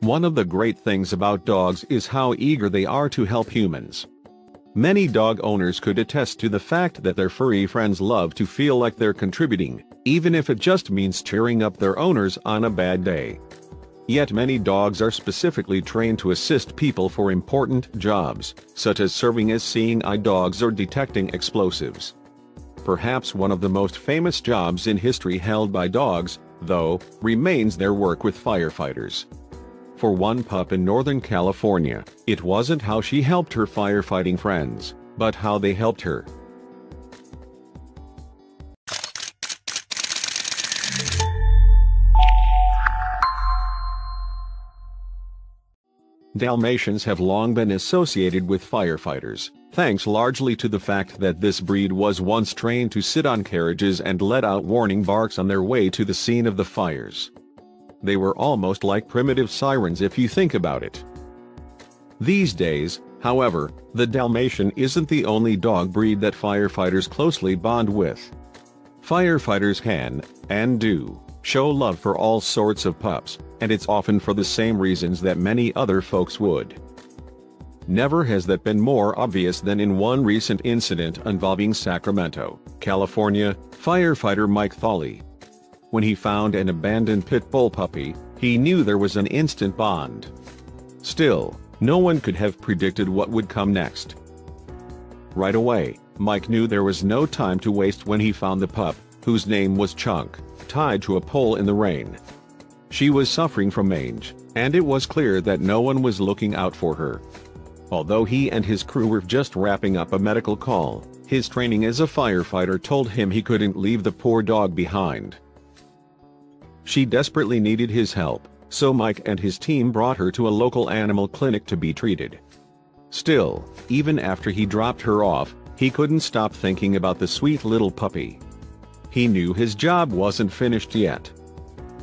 One of the great things about dogs is how eager they are to help humans. Many dog owners could attest to the fact that their furry friends love to feel like they're contributing, even if it just means cheering up their owners on a bad day. Yet many dogs are specifically trained to assist people for important jobs, such as serving as seeing eye dogs or detecting explosives. Perhaps one of the most famous jobs in history held by dogs, though, remains their work with firefighters. For one pup in Northern California, it wasn't how she helped her firefighting friends, but how they helped her. Dalmatians have long been associated with firefighters, thanks largely to the fact that this breed was once trained to sit on carriages and let out warning barks on their way to the scene of the fires. They were almost like primitive sirens if you think about it. These days, however, the Dalmatian isn't the only dog breed that firefighters closely bond with. Firefighters can, and do, show love for all sorts of pups, and it's often for the same reasons that many other folks would. Never has that been more obvious than in one recent incident involving Sacramento, California, firefighter Mike Thawley. When he found an abandoned pit bull puppy, he knew there was an instant bond. Still, no one could have predicted what would come next. Right away, Mike knew there was no time to waste when he found the pup, whose name was Chunk, tied to a pole in the rain. She was suffering from mange, and it was clear that no one was looking out for her. Although he and his crew were just wrapping up a medical call, his training as a firefighter told him he couldn't leave the poor dog behind. She desperately needed his help, so Mike and his team brought her to a local animal clinic to be treated. Still, even after he dropped her off, he couldn't stop thinking about the sweet little puppy. He knew his job wasn't finished yet.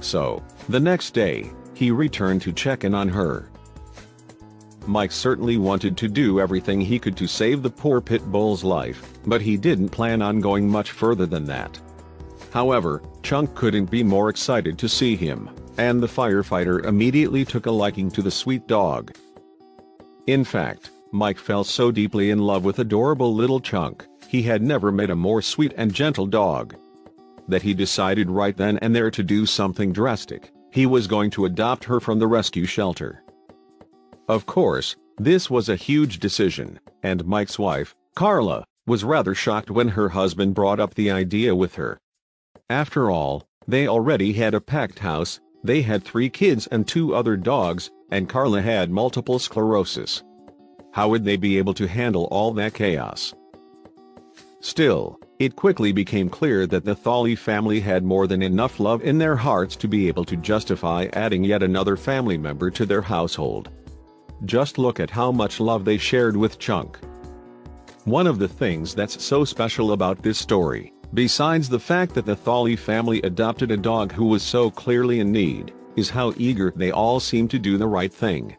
So, the next day, he returned to check in on her. Mike certainly wanted to do everything he could to save the poor pit bull's life, but he didn't plan on going much further than that. However, Chunk couldn't be more excited to see him, and the firefighter immediately took a liking to the sweet dog. In fact, Mike fell so deeply in love with adorable little Chunk, he had never met a more sweet and gentle dog, that he decided right then and there to do something drastic. He was going to adopt her from the rescue shelter. Of course, this was a huge decision, and Mike's wife, Carla, was rather shocked when her husband brought up the idea with her. After all, they already had a packed house, they had 3 kids and 2 other dogs, and Carla had multiple sclerosis. How would they be able to handle all that chaos? Still, it quickly became clear that the Thawley family had more than enough love in their hearts to be able to justify adding yet another family member to their household. Just look at how much love they shared with Chunk. One of the things that's so special about this story, besides the fact that the Thawley family adopted a dog who was so clearly in need, is how eager they all seem to do the right thing.